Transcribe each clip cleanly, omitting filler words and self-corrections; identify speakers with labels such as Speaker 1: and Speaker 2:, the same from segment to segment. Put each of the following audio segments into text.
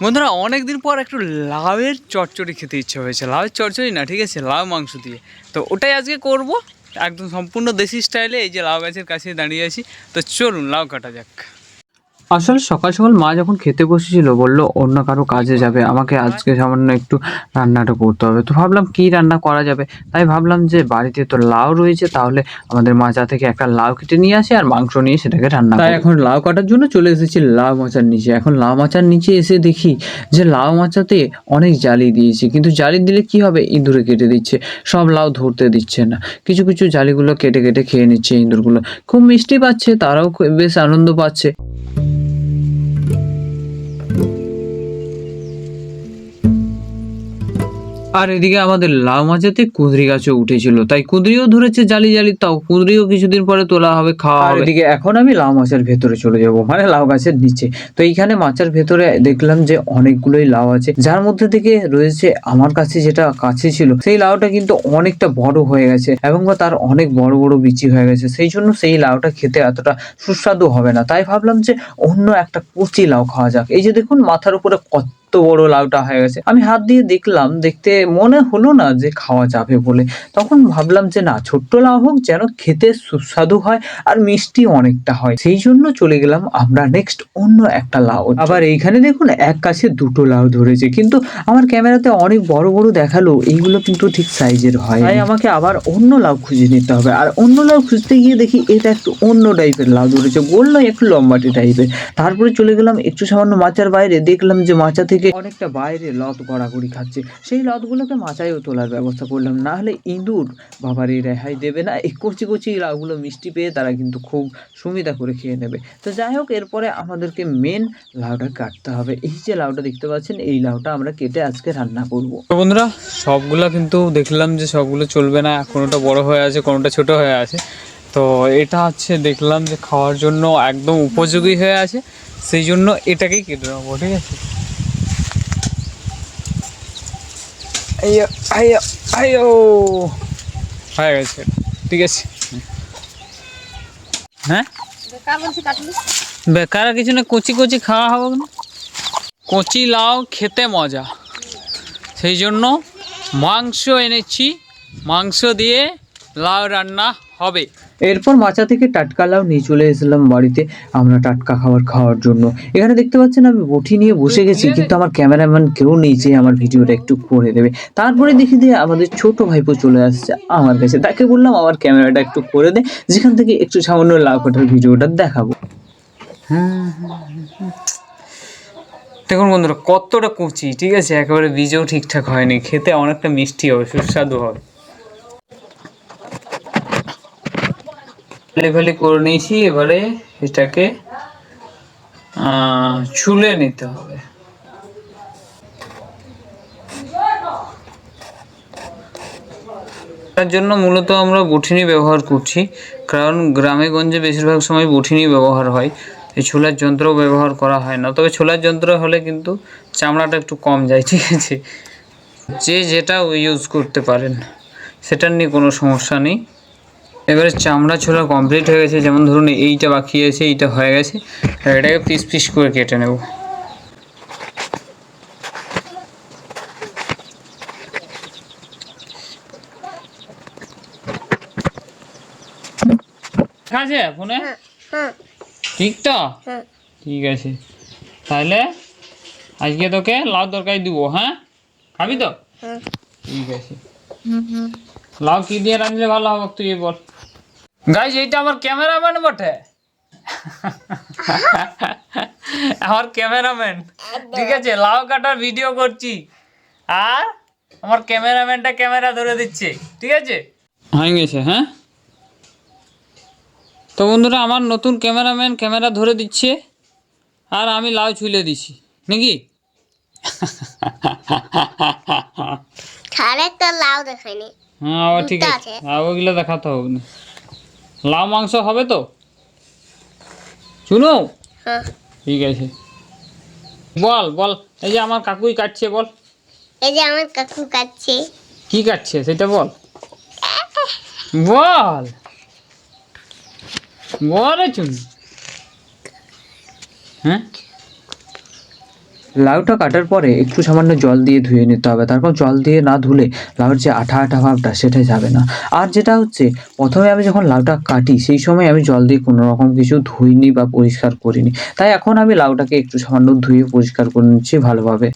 Speaker 1: বন্ধুরা অনেকদিন পর একটু লাউয়ের চচ্চড়ি খেতে ইচ্ছে হয়েছে। লাউয়ের চচ্চড়ি না, ঠিক আছে, লাউ মাংস দিয়ে। তো ওটাই আজকে করব, একদম সম্পূর্ণ দেশি স্টাইলে। এই যে লাউ গাছের কাছে দাঁড়িয়ে আছি, তো চলুন লাউ কাটা যাক। আসলে সকাল সকাল মা যখন খেতে বসেছিল বলল অন্য কারো কাজে যাবে, আমাকে আজকে সামান্য একটু রান্নাটা করতে হবে। তো ভাবলাম কি রান্না করা যাবে, তাই ভাবলাম যে বাড়িতে তো লাউ রয়েছে, তাহলে আমাদের মাচা থেকে একটা লাউ কেটে নিয়ে আসি আর মাংস নিয়ে সেটাকে রান্না। তাই এখন লাউ কাটার জন্য চলে এসেছি লাউ মাচার নিচে। এখন লাউ মাচার নিচে এসে দেখি যে লাউ মাচাতে অনেক জালি দিয়েছি, কিন্তু জালি দিলে কি হবে, ইঁদুরে কেটে দিচ্ছে, সব লাউ ধরতে দিচ্ছে না। কিছু কিছু জালিগুলো কেটে কেটে খেয়ে নিচ্ছে ইঁদুরগুলো। খুব মিষ্টি পাচ্ছে, তারাও বেশ আনন্দ পাচ্ছে। আর এদিকে আমাদের লাউ মাচাতে কুঁদরি গাছও উঠেছিল, তাই কুঁদরিও ধরেছে জালি জালি, তাও কুঁদরিও কিছুদিন পরে তোলা হবে, খাওয়া হবে। এদিকে এখন আমি লাউ মাচার ভেতরে চলে যাব, মানে লাউ গাছের নিচে। তো এইখানে মাচার ভেতরে দেখলাম যে অনেকগুলোই লাউ আছে, যার মধ্যে থেকে রয়েছে আমার কাছে যেটা কাছে ছিল, সেই লাউটা কিন্তু অনেকটা বড় হয়ে গেছে এবং তার অনেক বড় বড় বিচি হয়ে গেছে। সেই জন্য সেই লাউটা খেতে এতটা সুস্বাদু হবে না, তাই ভাবলাম যে অন্য একটা কচি লাউ খাওয়া যাক। এই যে দেখুন মাথার উপরে কত বড় লাউটা হয়ে গেছে। আমি হাত দিয়ে দেখলাম, দেখতে মনে হলো না যে খাওয়া যাবে বলে। তখন ভাবলাম যে না, ছোট্ট লাউ হোক, যেন খেতে সুস্বাদু হয় আর মিষ্টি অনেকটা হয়। সেই জন্য চলে গেলাম আমরা নেক্সট অন্য একটা লাউ। আবার এইখানে দেখুন এক গাছে দুটো লাউ ধরেছে, কিন্তু আমার ক্যামেরাতে অনেক বড় বড় দেখালো, এইগুলো কিন্তু ঠিক সাইজের হয়। তাই আমাকে আবার অন্য লাউ খুঁজে নিতে হবে। আর অন্য লাউ খুঁজতে গিয়ে দেখি এটা একটু অন্য টাইপের লাউ ধরেছে, গোল নয়, একটু লম্বাটে টাইপের। তারপরে চলে গেলাম একটু সামান্য মাচার বাইরে, দেখলাম যে মাচা থেকে অনেকটা বাইরে লত গড়াগড়ি খাচ্ছে। সেই লতগুলোকে মাচায়ও তোলার ব্যবস্থা করলাম, না হলে ইঁদুর বাবারে রেহাই দেবে না। এই কচি কচি লাউগুলো মিষ্টি পেয়ে তারা কিন্তু খুব সুবিধা করে খেয়ে নেবে। তো যাই হোক, এরপরে আমাদেরকে মেন লাউটা কাটতে হবে। এই যে লাউটা দেখতে পাচ্ছেন, এই লাউটা আমরা কেটে আজকে রান্না করব। তো বন্ধুরা সবগুলো কিন্তু দেখলাম যে সবগুলো চলবে না, কোনোটা বড় হয়ে আছে, কোনোটা ছোট হয়ে আছে। তো এটা হচ্ছে দেখলাম যে খাওয়ার জন্য একদম উপযোগী হয়ে আছে, সেই জন্য এটাকেই কেটে নেবো, ঠিক আছে। আইয়ো আইয়ো আইয়ো, হয়ে গেছে, ঠিক আছে। হ্যাঁ বেকার কিছু না, কচি কচি খাওয়া হবে না। কচি লাউ খেতে মজা, সেই জন্য মাংস এনেছি, মাংস দিয়ে লাউ রান্না হবে। এরপর মাচা থেকে টাটকা লাউ নিয়ে চলে এসেছিলাম বাড়িতে আমরা টাটকা খাওয়ার জন্য। এখানে দেখতে পাচ্ছেন আমি বটি নিয়ে বসে গেছি, কিন্তু আমার ক্যামেরাম্যান কেউ নেই যে আমার ভিডিওটা একটু করে দেবে। তারপরে দেখি যে আমাদের ছোট ভাইপো চলে আসছে আমার কাছে, তাকে বললাম আমার ক্যামেরাটা একটু করে দে, যেখান থেকে একটু সামান্য লাউ কাটার ভিডিওটা দেখাবো। দেখুন বন্ধুরা কতটা কুচি, ঠিক আছে, একেবারে বীজও ঠিকঠাক হয়নি, খেতে অনেকটা মিষ্টি হবে, সুস্বাদু হবে। ভালি করে নিয়েছি, এবারে এটাকে ছুলে নিতে হবে। তার জন্য মূলত আমরা বঠিনি ব্যবহার করছি, কারণ গ্রামে গঞ্জে বেশিরভাগ সময় বঠিনি ব্যবহার হয়, এই ছোলার যন্ত্র ব্যবহার করা হয় না। তবে ছোলার যন্ত্র হলে কিন্তু চামড়াটা একটু কম যায়, ঠিক আছে। যে যেটা ইউজ করতে পারেন, সেটার নিয়ে কোনো সমস্যা নেই। এবারে চামড়া ছোলা কমপ্লিট হয়ে গেছে, যেমন ধরুন এইটা বাকি আছে, এইটা হয়ে গেছে, এটাকে পিস পিস করে কেটে নেব। আছে ফোনে ঠিক তো, ঠিক আছে। তাহলে আজকে তোকে লাউ তরকারি দিব, হ্যাঁ খাবি তো? ঠিক আছে। লাউ কি দিয়ে রাঁধলে ভালো হবে তুই বল। গাইস এইটা আমার ক্যামেরাম্যান বটে, আমার ক্যামেরাম্যান, ঠিক আছে। লাউ কাটার ভিডিও করছি আর আমার ক্যামেরাম্যানটা ক্যামেরা ধরে দিচ্ছে, ঠিক আছে। হয়ে গেছে, হ্যাঁ। তো বন্ধুরা আমার নতুন ক্যামেরাম্যান ক্যামেরা ধরে দিচ্ছে আর আমি লাউ ছুলে দিছি নাকি। হ্যাঁ ঠিক আছে, ওইগুলো দেখাতে হবে না। লাউ মাংস হবে তো শুনো, ঠিক আছে। বল বল, এই যে আমার কাকুই কাটছে, বল।
Speaker 2: এই যে আমার কাকু কাটছে।
Speaker 1: কি কাটছে সেটা বল, বল বল চুন। হ্যাঁ লাউটা কাটার পরে একটু সামান্য জল দিয়ে ধুয়ে নিতে হবে, তারপর জল দিয়ে না ধুলে লাউর যে আঠা আঠা ভাবটা সেটা যাবে না। আর যেটা হচ্ছে, প্রথমে আমি যখন লাউটা কাটি সেই সময় আমি জল দিয়ে কোনো রকম কিছু ধুইনি বা পরিষ্কার করিনি, তাই এখন আমি লাউটাকে একটু সামান্য ধুয়ে পরিষ্কার করে নিচ্ছি ভালোভাবে।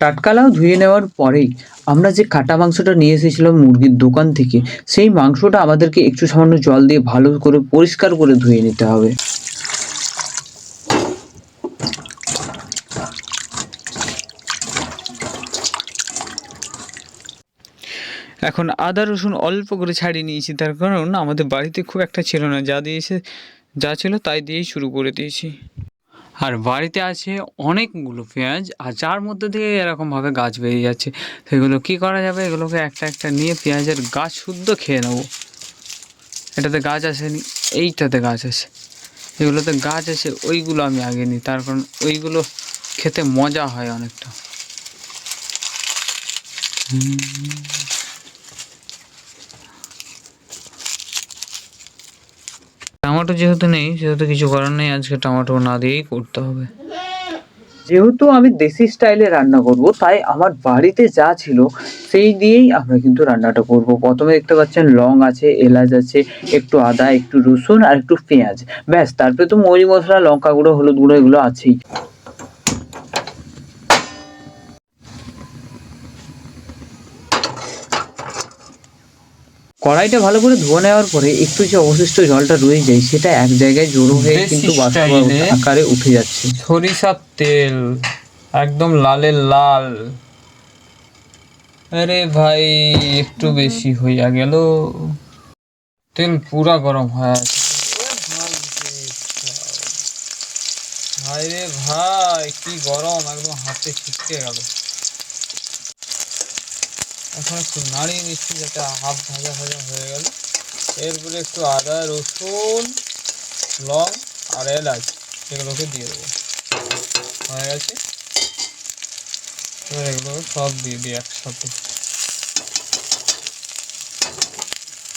Speaker 1: টাটকা লাউ ধুয়ে নেওয়ার পরেই আমরা যে কাটা মাংসটা নিয়ে এসেছিলাম মুরগির দোকান থেকে, সেই মাংসটা আমাদেরকে একটু সামান্য জল দিয়ে ভালো করে পরিষ্কার করে ধুয়ে নিতে হবে। এখন আদা রসুন অল্প করে ছাড়িয়ে নিয়েছি, তার কারণ আমাদের বাড়িতে খুব একটা ছিল না, যা ছিল তাই দিয়েই শুরু করে দিয়েছি। আর বাড়িতে আছে অনেকগুলো পেঁয়াজ, আর যার মধ্যে থেকে এরকমভাবে গাছ বেরিয়ে যাচ্ছে, সেগুলো কি করা যাবে, এগুলোকে একটা একটা নিয়ে পেঁয়াজের গাছ শুদ্ধ খেয়ে নেবো। এটাতে গাছ আসেনি, এইটাতে গাছ আসে, এগুলোতে গাছ আসে, ওইগুলো আমি আগে নিই, তার কারণ ওইগুলো খেতে মজা হয় অনেকটা। টমেটো যেহেতু নেই সেহেতু কিছু করার নেই, আজকে টমেটো না দিয়েই করতে হবে। যেহেতু আমি দেশি স্টাইলে রান্না করব, তাই আমার বাড়িতে যা ছিল সেই দিয়েই আমরা কিন্তু রান্নাটা করব। প্রথমে দেখতে পাচ্ছেন লং আছে, এলাচ আছে, একটু আদা, একটু রসুন আর একটু পেঁয়াজ, ব্যাস। তারপরে তো মরি মশলা, লঙ্কা গুঁড়ো, হলুদ গুঁড়ো এগুলো আছেই। কড়াইটা ভালো করে ধুয়ে নেওয়ার পরে একটু যে অবশিষ্ট জলটা রয়ে যায় সেটা এক জায়গায় জড়ো হয়ে কিন্তু বাষ্প আকারে উঠে যাচ্ছে। সরিষার তেল একদম লালের লাল। আরে ভাই একটু বেশি হইয়া গেল, তেল পুরা গরম হয়ে আছে। ভাই রে ভাই কি গরম, একদম হাতে ছিটকে গেল। এখন একটু নাড়িয়ে নিচ্ছি যাতে হাফ ভাজা ভাজা হয়ে গেল। এরপরে একটু আদা রসুন লং আর এলাচ এগুলোকে দিয়ে দেবো, হয়ে গেছে। এবার এগুলোকে সব দিয়ে দিই একসাথে।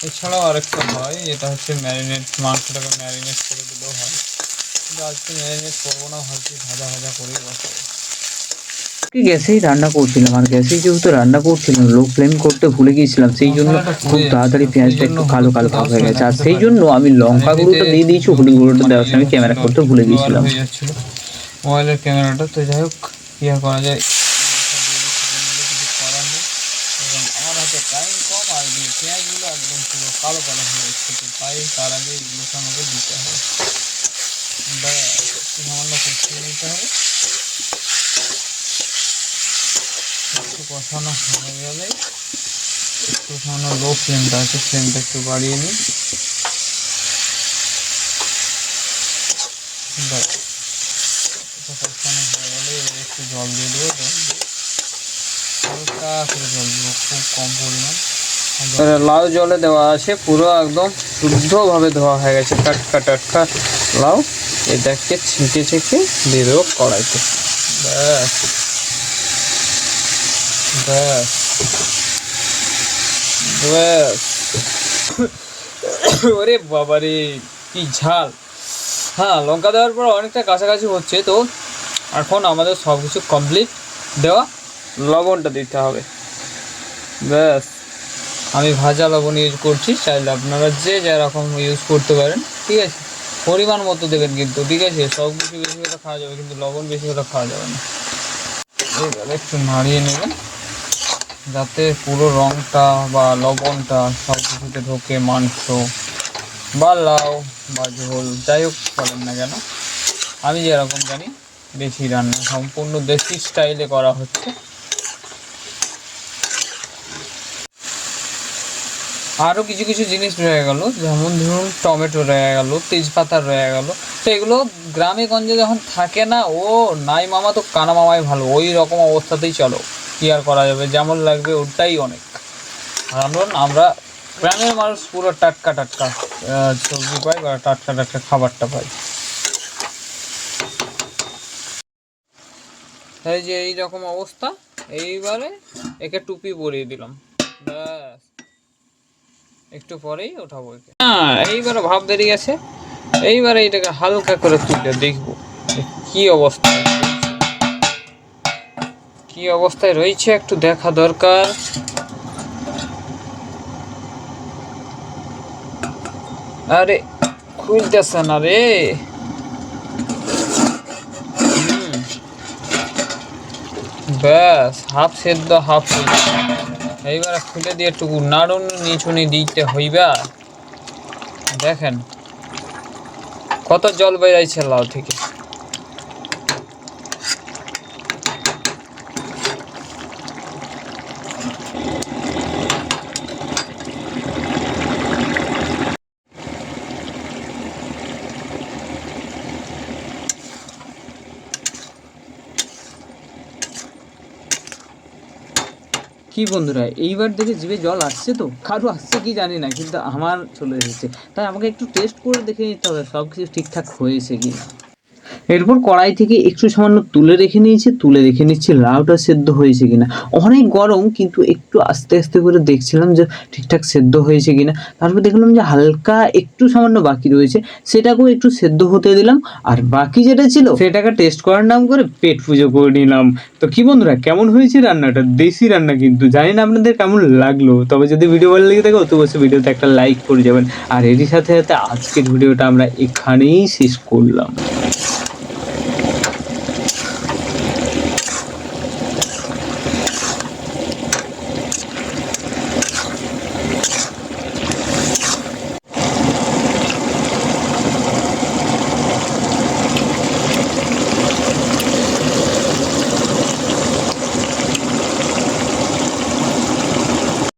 Speaker 1: এছাড়াও আরেকটা হয়, যেটা হচ্ছে ম্যারিনেট, মাংসটাকে ম্যারিনেট করে দিলেও হয়, কিন্তু আজকে ম্যারিনেট করবো না, ভাবছি ভাজা ভাজা করেই বসাবো। গ্যাসেই রান্না করছিলাম, আর গ্যাসেই যেহেতু রান্না করছিলাম লো ফ্লেম করতে ভুলে গিয়েছিলাম, সেই জন্য খুব তাড়াতাড়ি পেঁয়াজটা একটু কালো কালো ভাব হয়ে গেছে। আর সেই জন্য আমি লঙ্কা গুঁড়োটা দিয়ে দিয়েছি, হলুদ গুঁড়োটা দেওয়ার সময় ক্যামেরা করতে ভুলে গিয়েছিলাম। মোবাইলের ক্যামেরাটা তো যাই হোক, কি আর করা যায়, আমার হাতে টাইম কম, আর পেঁয়াজগুলো একদম পুরো কালো কালো হয়ে যাচ্ছে, তো তাই তার আগে এগুলোকে আমাকে দিতে হবে, সামান্য কষিয়ে নিতে হবে। একটু কষানো হয়ে গেলে একটু সামান্য লো ফ্লেমটা আছে, ফ্লেমটা একটু বাড়িয়ে নিই। কষানো হয়ে গেলে এবার একটু জল দিয়ে দেবো, হালকা করে জল দেবো, খুব কম পরিমাণ। লাউ জলে দেওয়া আছে, পুরো একদম শুদ্ধভাবে ধোয়া হয়ে গেছে, টাটকা টাটকা লাউ। এটাকে ছেঁকে ছেঁকে দিয়ে দেবো কড়াইতে, ব্যাস ব্যাস ব্যাস। ওরে বাবারে কি ঝাল! হ্যাঁ, লঙ্কা দেওয়ার পর অনেকটা কাছাকাছি হচ্ছে, তো এখন আমাদের সব কিছু কমপ্লিট, দেওয়া লবণটা দিতে হবে, ব্যাস। আমি ভাজা লবণ ইউজ করছি, চাইলে আপনারা যে যেরকম ইউজ করতে পারেন, ঠিক আছে। পরিমাণ মতো দেবেন কিন্তু, ঠিক আছে। সব কিছু বেশি হলে খাওয়া যাবে, কিন্তু লবণ বেশি হলে খাওয়া যাবে না। এইভাবে একটু নাড়িয়ে নেবেন যাতে পুরো রঙটা বা লবণটা সব কিছুতে ঢোকে, মাংস বা লাউ বা ঝোল যাই হোক বলেন না কেন। আমি যেরকম জানি, দেশি রান্না সম্পূর্ণ দেশি স্টাইলে করা হচ্ছে। আরও কিছু কিছু জিনিস রয়ে গেল, যেমন ধরুন টমেটো রয়ে গেল, তেজপাতা রয়ে গেল, তো এগুলো গ্রামে গঞ্জে যখন থাকে না, ও নাই মামা তো কানা মামাই ভালো, ওই রকম অবস্থাতেই চলো, কী আর করা যাবে, যেমন লাগবে ওটাই অনেক। আর আমরা গ্রামের মানুষ পুরো টাটকা টাটকা সবজি পাই বা টাটকা টাটকা খাবারটা পাই। এই যে এইরকম অবস্থা, এইবারে একে টুপি পরিয়ে দিলাম, ব্যাস। একটু পরেই ওঠাবো একে। হ্যাঁ, এইবারে ভাব বেরিয়ে গেছে, এইবার এইটাকে হালকা করে তুলে দেখবো কি অবস্থা, কি অবস্থায় রয়েছে একটু দেখা দরকার। আরে খুলতেছে না রে। ব্যাস হাফ সেদ্ধ হাফ। এইবার খুলে দিয়ে একটু নাড়ুন নিচুনি দিতে হইবা। দেখেন কত জল বেরাইছে লাউ থেকে। কি বন্ধুরা, এইবার দেখে জিভে জল আসছে, তো কারো আসছে কি জানি না, কিন্তু আমার চলে এসেছে। তাই আমাকে একটু টেস্ট করে দেখে নিতে হবে সব কিছু ঠিকঠাক হয়েছে কি না। এরপর কড়াই থেকে একটু সামান্য তুলে রেখে নিয়েছি, তুলে রেখে নিচ্ছি লাউটা সেদ্ধ হয়েছে কিনা। অনেক গরম, কিন্তু একটু আস্তে আস্তে করে দেখছিলাম যে ঠিকঠাক সেদ্ধ হয়েছে কিনা। তারপর দেখলাম যে হালকা একটু সামান্য বাকি রয়েছে, সেটাকেও একটু সেদ্ধ হতে দিলাম। আর বাকি যেটা ছিল সেটাকে টেস্ট করার নাম করে পেট পুজো করে নিলাম। তো কি বন্ধুরা, কেমন হয়েছে রান্নাটা? দেশি রান্না কিন্তু, জানি না আপনাদের কেমন লাগলো। তবে যদি ভিডিও ভালো লেগে থাকে তো অবশ্যই ভিডিওতে একটা লাইক করে যাবেন। আর এরই সাথে সাথে আজকের ভিডিওটা আমরা এখানেই শেষ করলাম।